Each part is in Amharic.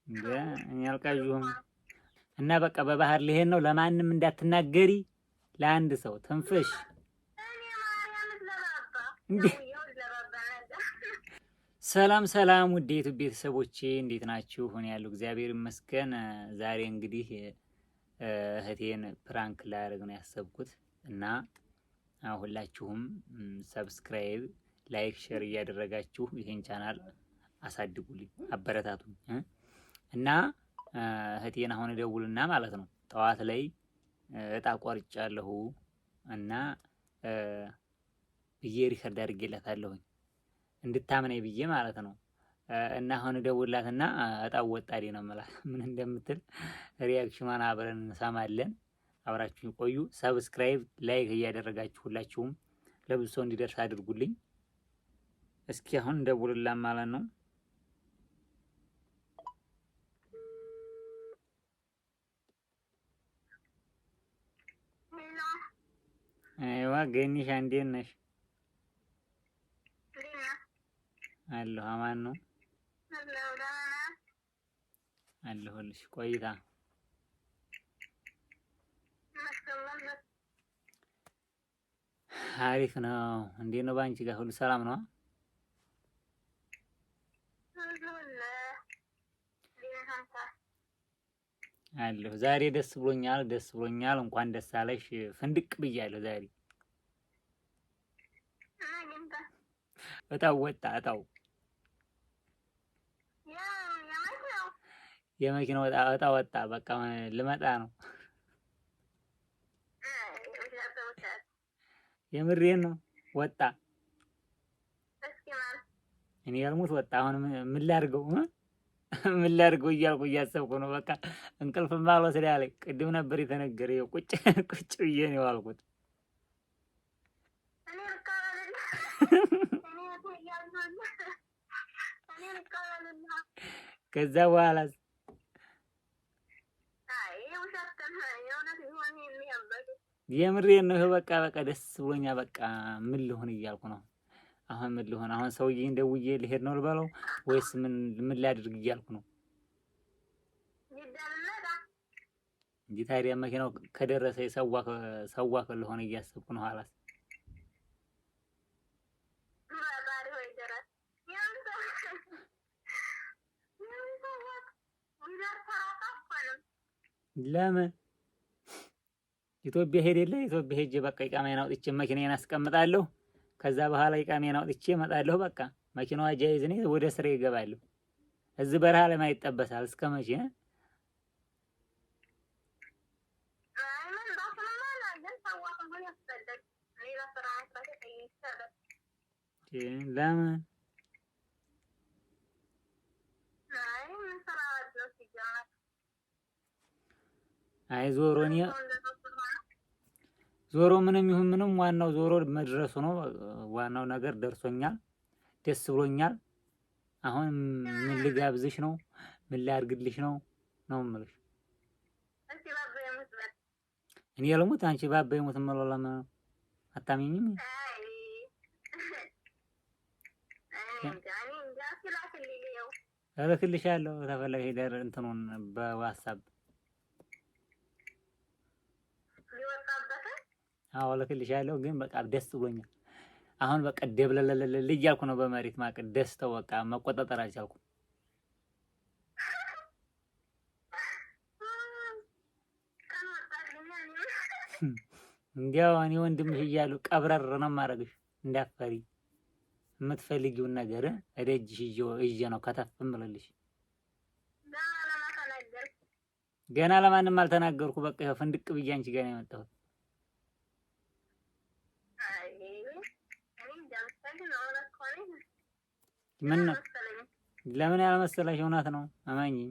እንዴ እኔ አልቃዥሁም እና በቃ በባህር ልሄድ ነው። ለማንም እንዳትናገሪ፣ ለአንድ ሰው ትንፍሽ እንዴ። ሰላም ሰላም፣ ውዴቱ ቤተሰቦቼ እንዴት ናችሁ? እኔ ያለው እግዚአብሔር ይመስገን። ዛሬ እንግዲህ እህቴን ፕራንክ ላደርግ ነው ያሰብኩት እና ሁላችሁም ሰብስክራይብ፣ ላይክ፣ ሼር እያደረጋችሁ ይሄን ቻናል አሳድጉልኝ፣ አበረታቱኝ እና እህቴን አሁን እደውልና ማለት ነው ጠዋት ላይ እጣ ቆርጫለሁ እና ብዬ ሪከርድ አድርጌላታለሁኝ እንድታምነኝ ብዬ ማለት ነው። እና አሁን እደውልላትና እጣው ወጣዴ ነው የምላት ምን እንደምትል ሪያክሽኗን አብረን እንሰማለን። አብራችሁን ቆዩ። ሰብስክራይብ ላይክ እያደረጋችሁ ሁላችሁም ለብዙ ሰው እንዲደርስ አድርጉልኝ። እስኪ አሁን እንደውልላት ማለት ነው። አይዋ ገኒሽ እንዴት ነሽ? አለሁ አማን ነው አለሁልሽ። ቆይታ አሪፍ ነው። እንዴት ነው ባንቺ ጋር ሁሉ ሰላም ነው? አለሁ። ዛሬ ደስ ብሎኛል። እንኳን ደስ አለሽ። ፍንድቅ ብያለሁ ዛሬ። እጣው ወጣ። እጣው የመኪናው እጣ ወጣ። በቃ ልመጣ ነው። የምሬን ነው። ወጣ። እኔ ያልሙት ወጣ። አሁን ምን ላድርገው እያልኩ እያሰብኩ ነው። በቃ እንቅልፍም አልወስድ አለኝ። ቅድም ነበር የተነገረው። ቁጭ ብዬ ነው የዋልኩት። ከዛ በኋላ የምሬን ነው። በቃ ደስ ብሎኛል። በቃ ምን ልሆን እያልኩ ነው። አሁን ምን ልሆን? አሁን ሰውዬን ደውዬ ልሄድ ነው ልበለው ወይስ ምን ላድርግ እያልኩ ነው እንጂ ታዲያ መኪናው ከደረሰ ሰዋ ከሆነ እያሰብኩ ነው። ኋላስ ለምን ኢትዮጵያ ሄደለ? ኢትዮጵያ ሄጄ በቃ ኢቃሜን አውጥቼ መኪናዬን አስቀምጣለሁ። ከዛ በኋላ ኢቃሜን አውጥቼ እመጣለሁ። በቃ መኪናዋ ጃይዝ ነኝ፣ ወደ ስራ ይገባለሁ። እዚህ በረሃ ላይ ማን ይጠበሳል? እስከ መቼ? ለምን አይ ዞሮ ምንም ይሁን ምንም ዋናው ዞሮ መድረሱ ነው። ዋናው ነገር ደርሶኛል፣ ደስ ብሎኛል። አሁን ምን ልጋብዝሽ ነው? ምን ላድርግልሽ ነው የምልሽ። እኔ ልሙት አንቺ ባባ ይሙት የምለው ለምን አታምኚኝም? እልክልሻለሁ ተፈለገ ሄደር እንትኑን በዋትስአፕ አዎ እልክልሻለሁ። ግን በቃ ደስ ብሎኛል። አሁን በቃ ደብለለለል እያልኩ ነው በመሬት ማቀድ ደስታው በቃ መቆጣጠር አልቻልኩም። እንዲያው እኔ ወንድምሽ እያለሁ ቀብረር ነው የማደርግሽ እንዳትፈሪ። የምትፈልጊውን ነገር እደጅሽ ይዤ ነው ከተፍ እምልልሽ። ገና ለማንም አልተናገርኩ። በቃ ይኸው ፍንድቅ ብዬ አንቺ ጋር ነው የመጣሁት። ምን ነው ለምን ያልመሰለሽ? እውነት ነው። አማኝኝ።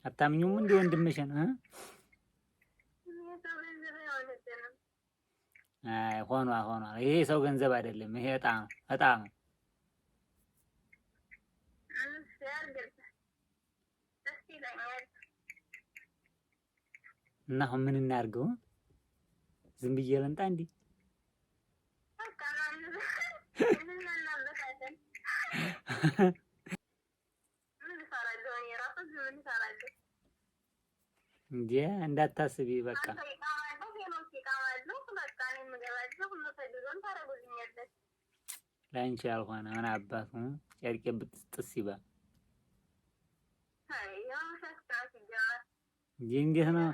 አታምኙም እንዴ ወንድምሽን? አይ ሆኗ ይሄ ሰው ገንዘብ አይደለም። ይሄ እጣ ነው። እና አሁን ምን እናድርገው? ዝም ብዬ ልምጣ እንዴ? እንዴ እንዳታስቢ በቃ ላንቺ ያልሆነ ምን አባቱ ጨርቄ ብጥስጥስ ይባል እንዴ እንዴት ነው?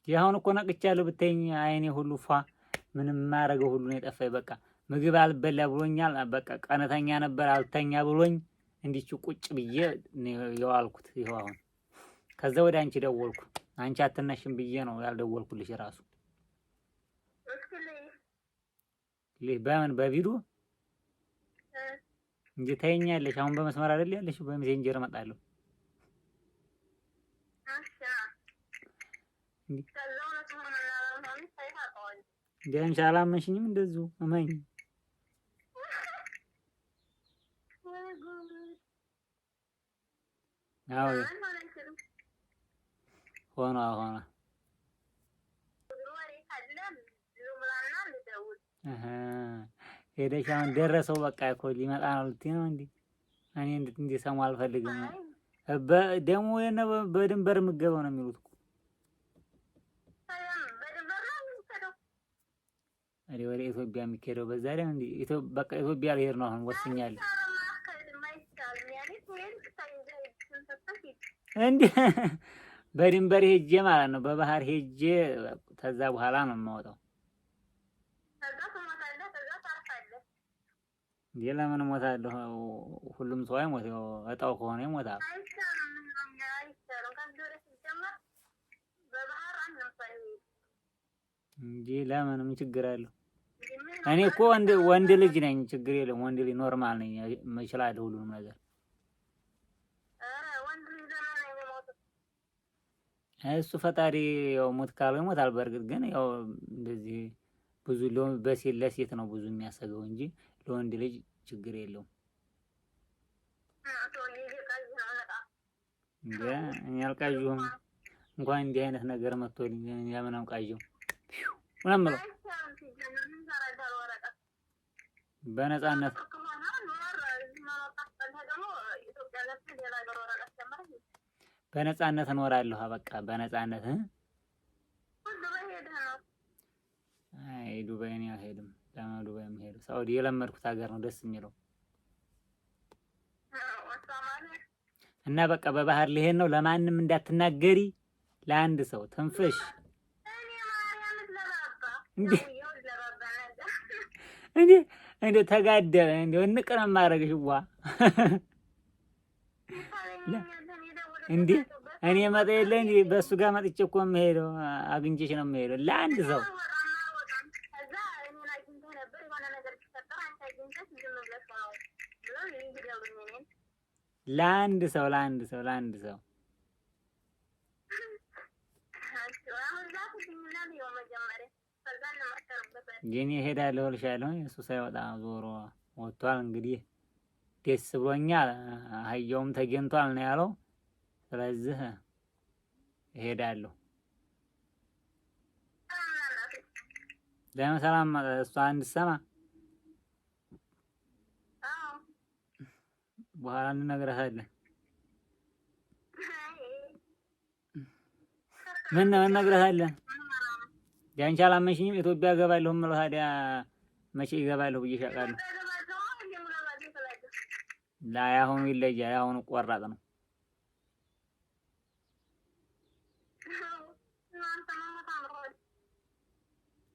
ያሁን እኮ ነቅቻለሁ ብትይኝ አይኔ ሁሉ ፏ ምንም ማረገው ሁሉ ነው የጠፋኝ። በቃ ምግብ አልበላ ብሎኛል። በቃ ቀነተኛ ነበር አልተኛ ብሎኝ እንዲች ቁጭ ብዬ የዋልኩት ይኸው አሁን። ከዛ ወደ አንቺ ደወልኩ። አንቺ አትነሽም ብዬ ነው ያልደወልኩልሽ ራሱ። በምን በቪዲዮ እንጂ ታይኛለሽ። አሁን በመስመር አይደል ያለሽ? በሜሴንጀር እመጣለሁ። እንዴ አንቺ አላመንሽኝም? እንደዚሁ እመኝ። አዎ ሆኖ ሄደሽ አሁን ደረሰው በቃ እኮ ሊመጣ ነው ልትይ ነው እንዴ? እኔ እንዲሰሙ አልፈልግም። ደግሞ በድንበር የምትገባው ነው የሚሉት እኮ ወደ ኢትዮጵያ የሚካሄደው በዛ ላይ እንዴ? በቃ ኢትዮጵያ ልሄድ ነው አሁን ወስኛለሁ። እንዴ በድንበር ሄጄ ማለት ነው፣ በባህር ሄጄ ከዛ በኋላ ነው የማወጣው። እንዴ ለምን እሞታለሁ? ሁሉም ሰው አይሞት፣ እጣው ከሆነ ይሞታል። እንዴ ለምን ምን ችግር አለው? እኔ እኮ ወንድ ልጅ ነኝ፣ ችግር የለም። ወንድ ልጅ ኖርማል ነኝ፣ እችላለሁ ሁሉንም ነገር። እሱ ፈጣሪ ያው ሞት ካለው ይሞታል። በእርግጥ ግን ያው እንደዚህ ብዙ ለሴት ነው ብዙ የሚያሰገው እንጂ ለወንድ ልጅ ችግር የለውም። እንዴ እኔ አልቃዥም እንኳን እንዲህ አይነት ነገር መጥቶልኝ ያምን አውቃየው ምናምን ነው በነፃነት በነፃነት እኖራለሁ። በቃ በነፃነት አይ ዱባይ ነው አልሄድም። ለምን ዱባይ የምሄደው? ሳውዲ የለመድኩት ሀገር ነው ደስ የሚለው እና በቃ በባህር ልሄድ ነው። ለማንም እንዳትናገሪ፣ ለአንድ ሰው ትንፍሽ እንዴ ተጋደለ እንዴ እንቅረም ማድረግሽ ዋ እንዴ እኔ መጣ የለ እንዴ በሱ ጋር መጥቼ እኮ የምሄደው አግኝቼሽ ነው የምሄደው። ለአንድ ሰው ለአንድ ሰው ግን እሄዳለሁ እልሻለሁ። እሱ ሳይወጣ ዞሮ ወጥቷል። እንግዲህ ደስ ብሎኛል። አህያውም ተገኝቷል ነው ያለው። ስለዚህ እሄዳለሁ። ለምን ሰላም እሷ እንድትሰማ በኋላ እንነግራታለን። ምን እንነግራታለን? ያንቺ አላመንሽኝም? ኢትዮጵያ እገባለሁ የምለው ታዲያ መቼ እገባለሁ ብዬሽ አውቃለሁ። ላይ አሁኑ ይለያል። አሁኑ ቆራጥ ነው።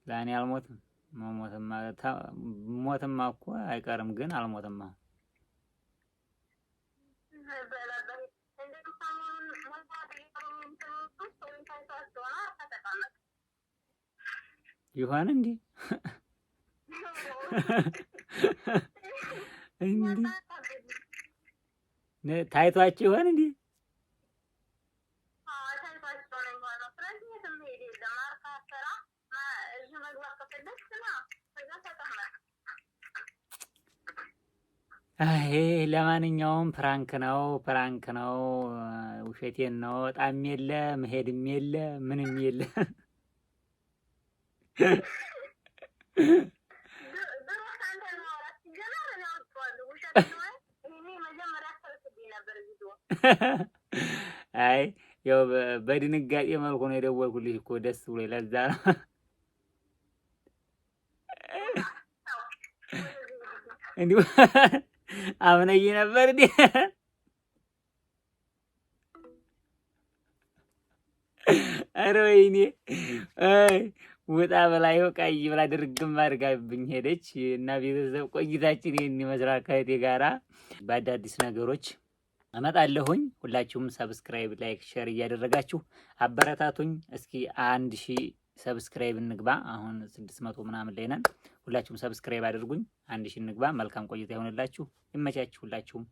ለእኔ አልሞትም። ሞትማ እኮ አይቀርም፣ ግን አልሞትም። አሁን ይሆን እንዴ? እንዴ ታይቷችሁ ይሆን እንዴ? አይ ለማንኛውም ፕራንክ ነው፣ ውሸቴን ነው። በጣም የለ መሄድም የለ ምንም የለ። አይ ያው በድንጋጤ መልኩ ነው የደወልኩልሽ እኮ ደስ ብሎ ለዛ ነው። እንዲሁ አምነኝ ነበር እንዴ? ኧረ ወይኔ! አይ ውጣ ብላ ይኸው ቀይ ብላ ድርግም አድርጋብኝ ሄደች። እና ቤተሰብ ቆይታችን ይህን ይመስላል። ከእህቴ ጋራ በአዳዲስ ነገሮች እመጣለሁኝ። ሁላችሁም ሰብስክራይብ፣ ላይክ፣ ሼር እያደረጋችሁ አበረታቱኝ። እስኪ 1000 ሰብስክራይብ እንግባ። አሁን 600 ምናምን ላይ ነን። ሁላችሁም ሰብስክራይብ አድርጉኝ። 1000 እንግባ። መልካም ቆይታ ይሆንላችሁ። ይመቻችሁ ሁላችሁም።